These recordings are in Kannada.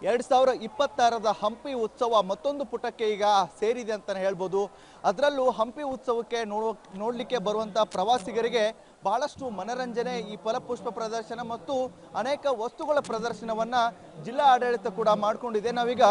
2026ರ ಹಂಪಿ ಉತ್ಸವ ಮತ್ತೊಂದು ಪುಟಕ್ಕೆ ಈಗ ಸೇರಿದೆ ಅಂತಾನೆ ಹೇಳ್ಬೋದು. ಅದರಲ್ಲೂ ಹಂಪಿ ಉತ್ಸವಕ್ಕೆ ನೋಡಲಿಕ್ಕೆ ಬರುವಂತ ಪ್ರವಾಸಿಗರಿಗೆ ಬಹಳಷ್ಟು ಮನರಂಜನೆ ಈ ಫಲಪುಷ್ಪ ಪ್ರದರ್ಶನ ಮತ್ತು ಅನೇಕ ವಸ್ತುಗಳ ಪ್ರದರ್ಶನವನ್ನ ಜಿಲ್ಲಾ ಆಡಳಿತ ಕೂಡ ಮಾಡಿಕೊಂಡಿದೆ. ನಾವೀಗ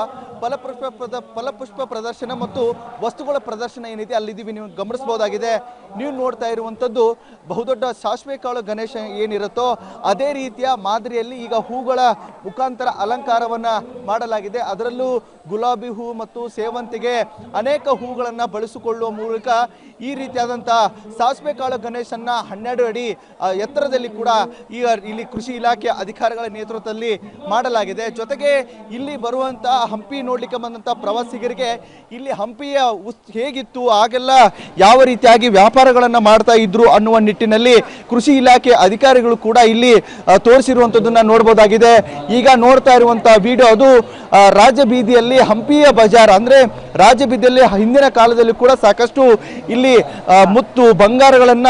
ಫಲಪುಷ್ಪ ಪ್ರದರ್ಶನ ಮತ್ತು ವಸ್ತುಗಳ ಪ್ರದರ್ಶನ ಏನಿದೆ ಅಲ್ಲಿದ್ದೀವಿ, ನೀವು ಗಮನಿಸಬಹುದಾಗಿದೆ. ನೀವು ನೋಡ್ತಾ ಇರುವಂತದ್ದು ಬಹುದೊಡ್ಡ ಸಾಸಿವೆ ಕಾಳು ಗಣೇಶ ಏನಿರುತ್ತೋ ಅದೇ ರೀತಿಯ ಮಾದರಿಯಲ್ಲಿ ಈಗ ಹೂಗಳ ಮುಖಾಂತರ ಅಲಂಕಾರವನ್ನ ಮಾಡಲಾಗಿದೆ. ಅದರಲ್ಲೂ ಗುಲಾಬಿ ಹೂ ಮತ್ತು ಸೇವಂತಿಗೆ ಅನೇಕ ಹೂಗಳನ್ನ ಬಳಸಿಕೊಳ್ಳುವ ಮೂಲಕ ಈ ರೀತಿಯಾದಂತಹ ಸಾಸಿವೆ ಕಾಳು ಗಣೇಶನ್ನ 12 ಅಡಿ ಎತ್ತರದಲ್ಲಿ ಕೂಡ ಈಗ ಇಲ್ಲಿ ಕೃಷಿ ಇಲಾಖೆ ಅಧಿಕಾರಿಗಳ ನೇತೃತ್ವದಲ್ಲಿ ಮಾಡಲಾಗಿದೆ. ಜೊತೆಗೆ ಇಲ್ಲಿ ಬರುವಂತಹ ಹಂಪಿ ನೋಡ್ಲಿಕ್ಕೆ ಬಂದಂತಹ ಪ್ರವಾಸಿಗರಿಗೆ ಇಲ್ಲಿ ಹಂಪಿಯ ಹೇಗಿತ್ತು, ಆಗೆಲ್ಲ ಯಾವ ರೀತಿಯಾಗಿ ವ್ಯಾಪಾರಗಳನ್ನ ಮಾಡ್ತಾ ಇದ್ರು ಅನ್ನುವ ನಿಟ್ಟಿನಲ್ಲಿ ಕೃಷಿ ಇಲಾಖೆ ಅಧಿಕಾರಿಗಳು ಕೂಡ ಇಲ್ಲಿ ತೋರಿಸಿರುವಂತದ್ದನ್ನ ನೋಡಬಹುದಾಗಿದೆ. ಈಗ ನೋಡ್ತಾ ಇರುವಂತಹ ವಿಡಿಯೋ ಅದು ರಾಜಬೀದಿಯಲ್ಲಿ ಹಂಪಿಯ ಬಜಾರ್, ಅಂದ್ರೆ ರಾಜಬೀದಿಯಲ್ಲಿ ಹಿಂದಿನ ಕಾಲದಲ್ಲಿ ಕೂಡ ಸಾಕಷ್ಟು ಇಲ್ಲಿ ಮುತ್ತು ಬಂಗಾರಗಳನ್ನ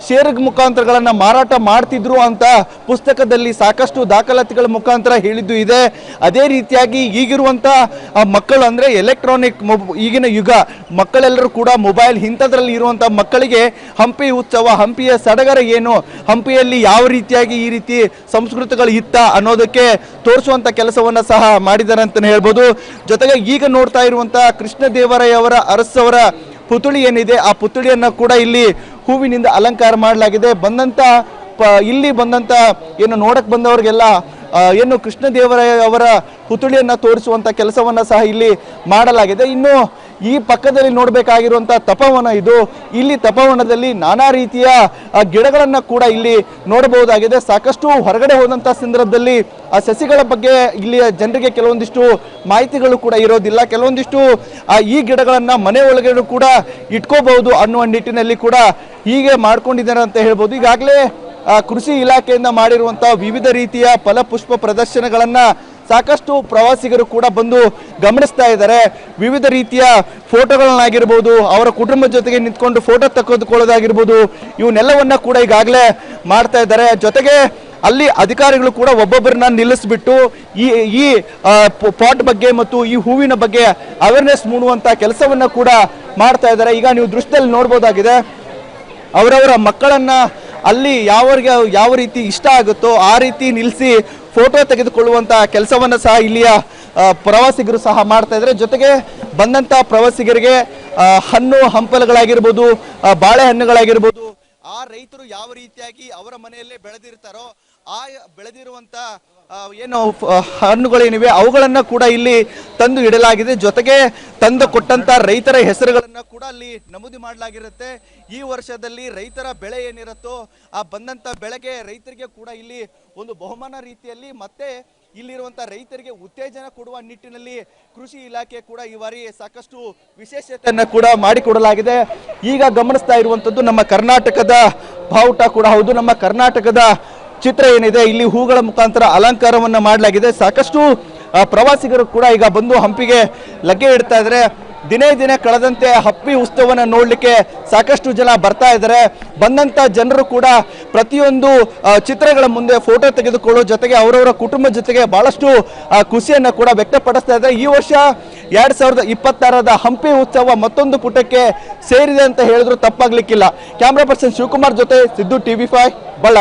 ಷೇರು ಮುಖಾಂತರಗಳನ್ನ ಮಾರಾಟ ಮಾಡ್ತಿದ್ರು ಅಂತ ಪುಸ್ತಕದಲ್ಲಿ ಸಾಕಷ್ಟು ದಾಖಲಾತಿಗಳ ಮುಖಾಂತರ ಹೇಳಿದ್ದು ಇದೆ. ಅದೇ ರೀತಿಯಾಗಿ ಈಗಿರುವಂತ ಮಕ್ಕಳು ಅಂದ್ರೆ ಎಲೆಕ್ಟ್ರಾನಿಕ್ ಈಗಿನ ಯುಗ ಮಕ್ಕಳೆಲ್ಲರೂ ಕೂಡ ಮೊಬೈಲ್ ಇಂಥದ್ರಲ್ಲಿ ಇರುವಂತ ಮಕ್ಕಳಿಗೆ ಹಂಪಿ ಉತ್ಸವ, ಹಂಪಿಯ ಸಡಗರ ಏನು, ಹಂಪಿಯಲ್ಲಿ ಯಾವ ರೀತಿಯಾಗಿ ಈ ರೀತಿ ಸಂಸ್ಕೃತಿಗಳು ಇತ್ತ ಅನ್ನೋದಕ್ಕೆ ತೋರಿಸುವಂತ ಕೆಲಸವನ್ನ ಸಹ ಮಾಡಿದ್ದಾರೆ ಅಂತಾನೆ ಹೇಳ್ಬೋದು. ಜೊತೆಗೆ ಈಗ ನೋಡ್ತಾ ಇರುವಂತ ಕೃಷ್ಣದೇವರಾಯ ಅರಸವರ ಪುತ್ಥಳಿ ಏನಿದೆ ಆ ಪುತ್ಥಳಿಯನ್ನ ಕೂಡ ಇಲ್ಲಿ ಹೂವಿನಿಂದ ಅಲಂಕಾರ ಮಾಡಲಾಗಿದೆ. ಇಲ್ಲಿ ಬಂದಂತ ಏನು ನೋಡಕ್ ಬಂದವರಿಗೆಲ್ಲ ಏನು ಕೃಷ್ಣದೇವರಾಯ ಅವರ ಪುತ್ಥಳಿಯನ್ನ ತೋರಿಸುವಂತ ಕೆಲಸವನ್ನ ಸಹ ಇಲ್ಲಿ ಮಾಡಲಾಗಿದೆ. ಇನ್ನು ಈ ಪಕ್ಕದಲ್ಲಿ ನೋಡಬೇಕಾಗಿರುವಂತ ತಪವನ ಇದು. ಇಲ್ಲಿ ತಪವನದಲ್ಲಿ ನಾನಾ ರೀತಿಯ ಗಿಡಗಳನ್ನ ಕೂಡ ಇಲ್ಲಿ ನೋಡಬಹುದಾಗಿದೆ. ಸಾಕಷ್ಟು ಹೊರಗಡೆ ಹೋದಂತ ಸಂದರ್ಭದಲ್ಲಿ ಆ ಸಸಿಗಳ ಬಗ್ಗೆ ಇಲ್ಲಿಯ ಜನರಿಗೆ ಕೆಲವೊಂದಿಷ್ಟು ಮಾಹಿತಿಗಳು ಕೂಡ ಇರೋದಿಲ್ಲ. ಕೆಲವೊಂದಿಷ್ಟು ಈ ಗಿಡಗಳನ್ನ ಮನೆ ಒಳಗಡೆ ಕೂಡ ಇಟ್ಕೋಬಹುದು ಅನ್ನುವ ನಿಟ್ಟಿನಲ್ಲಿ ಕೂಡ ಹೀಗೆ ಮಾಡ್ಕೊಂಡಿದ್ದಾರೆ ಅಂತ ಹೇಳ್ಬೋದು. ಈಗಾಗಲೇ ಕೃಷಿ ಇಲಾಖೆಯಿಂದ ಮಾಡಿರುವಂತಹ ವಿವಿಧ ರೀತಿಯ ಫಲಪುಷ್ಪ ಪ್ರದರ್ಶನಗಳನ್ನ ಸಾಕಷ್ಟು ಪ್ರವಾಸಿಗರು ಕೂಡ ಬಂದು ಗಮನಿಸ್ತಾ ಇದ್ದಾರೆ. ವಿವಿಧ ರೀತಿಯ ಫೋಟೋಗಳನ್ನಾಗಿರ್ಬೋದು, ಅವರ ಕುಟುಂಬದ ಜೊತೆಗೆ ನಿಂತ್ಕೊಂಡು ಫೋಟೋ ತೆಗೆದುಕೊಳ್ಳೋದಾಗಿರ್ಬೋದು, ಇವನ್ನೆಲ್ಲವನ್ನ ಕೂಡ ಈಗಾಗಲೇ ಮಾಡ್ತಾ ಇದ್ದಾರೆ. ಜೊತೆಗೆ ಅಲ್ಲಿ ಅಧಿಕಾರಿಗಳು ಕೂಡ ಒಬ್ಬೊಬ್ಬರನ್ನ ನಿಲ್ಲಿಸ್ಬಿಟ್ಟು ಈ ಪಾಟ್ ಬಗ್ಗೆ ಮತ್ತು ಈ ಹೂವಿನ ಬಗ್ಗೆ ಅವೇರ್ನೆಸ್ ಮೂಡುವಂತ ಕೆಲಸವನ್ನ ಕೂಡ ಮಾಡ್ತಾ ಇದ್ದಾರೆ. ಈಗ ನೀವು ದೃಶ್ಯದಲ್ಲಿ ನೋಡ್ಬೋದಾಗಿದೆ, ಅವರವರ ಮಕ್ಕಳನ್ನ ಅಲ್ಲಿ ಯಾವ ರೀತಿ ಇಷ್ಟ ಆಗುತ್ತೋ ಆ ರೀತಿ ನಿಲ್ಲಿಸಿ ಫೋಟೋ ತೆಗೆದುಕೊಳ್ಳುವಂತ ಕೆಲಸವನ್ನ ಸಹ ಇಲ್ಲಿಯ ಪ್ರವಾಸಿಗರು ಸಹ ಮಾಡ್ತಾ ಇದ್ದಾರೆ. ಜೊತೆಗೆ ಬಂದಂತ ಪ್ರವಾಸಿಗರಿಗೆ ಹಣ್ಣು ಹಂಪಲುಗಳಾಗಿರ್ಬೋದು, ಬಾಳೆಹಣ್ಣುಗಳಾಗಿರ್ಬೋದು, ಆ ರೈತರು ಯಾವ ರೀತಿಯಾಗಿ ಅವರ ಮನೆಯಲ್ಲೇ ಬೆಳೆದಿರ್ತಾರೋ ಆ ಬೆಳೆದಿರುವಂತ ಏನು ಹಣ್ಣುಗಳೇನಿವೆ ಅವುಗಳನ್ನ ಕೂಡ ಇಲ್ಲಿ ತಂದು ಇಡಲಾಗಿದೆ. ಜೊತೆಗೆ ತಂದು ಕೊಟ್ಟಂತ ರೈತರ ಹೆಸರುಗಳನ್ನ ಕೂಡ ಅಲ್ಲಿ ನಮೂದಿ ಮಾಡಲಾಗಿರುತ್ತೆ. ಈ ವರ್ಷದಲ್ಲಿ ರೈತರ ಬೆಳೆ ಏನಿರುತ್ತೋ ಆ ಬಂದಂತ ಬೆಳೆಗೆ ರೈತರಿಗೆ ಕೂಡ ಇಲ್ಲಿ ಒಂದು ಬಹುಮಾನ ರೀತಿಯಲ್ಲಿ ಮತ್ತೆ ಇಲ್ಲಿರುವಂತ ರೈತರಿಗೆ ಉತ್ತೇಜನ ಕೊಡುವ ನಿಟ್ಟಿನಲ್ಲಿ ಕೃಷಿ ಇಲಾಖೆ ಕೂಡ ಈ ಬಾರಿ ಸಾಕಷ್ಟು ವಿಶೇಷತೆಯನ್ನ ಕೂಡ ಮಾಡಿಕೊಡಲಾಗಿದೆ. ಈಗ ಗಮನಿಸ್ತಾ ಇರುವಂತದ್ದು ನಮ್ಮ ಕರ್ನಾಟಕದ ಬಾವುಟ ಕೂಡ ಹೌದು. ನಮ್ಮ ಕರ್ನಾಟಕದ ಚಿತ್ರ ಏನಿದೆ ಇಲ್ಲಿ ಹೂಗಳ ಮುಖಾಂತರ ಅಲಂಕಾರವನ್ನ ಮಾಡಲಾಗಿದೆ. ಸಾಕಷ್ಟು ಪ್ರವಾಸಿಗರು ಕೂಡ ಈಗ ಬಂದು ಹಂಪಿಗೆ ಲಗ್ಗೆ ಇಡ್ತಾ ಇದ್ದಾರೆ. ದಿನೇ ಕಳೆದಂತೆ ಹಂಪಿ ಉತ್ಸವನ ನೋಡ್ಲಿಕ್ಕೆ ಸಾಕಷ್ಟು ಜನ ಬರ್ತಾ ಇದ್ದಾರೆ. ಬಂದಂತ ಜನರು ಕೂಡ ಪ್ರತಿಯೊಂದು ಚಿತ್ರಗಳ ಮುಂದೆ ಫೋಟೋ ತೆಗೆದುಕೊಳ್ಳೋ ಜೊತೆಗೆ ಅವರವರ ಕುಟುಂಬದ ಜೊತೆಗೆ ಬಹಳಷ್ಟು ಖುಷಿಯನ್ನ ಕೂಡ ವ್ಯಕ್ತಪಡಿಸ್ತಾ ಇದ್ದಾರೆ. ಈ ವರ್ಷ 2026ರ ಹಂಪಿ ಉತ್ಸವ ಮತ್ತೊಂದು ಪುಟಕ್ಕೆ ಸೇರಿದೆ ಅಂತ ಹೇಳಿದ್ರು ತಪ್ಪಾಗ್ಲಿಕ್ಕಿಲ್ಲ. ಕ್ಯಾಮ್ರಾ ಪರ್ಸನ್ ಶಿವಕುಮಾರ್ ಜೊತೆ ಸಿದ್ದು, TV5 ಬಳ್ಳಾರಿ.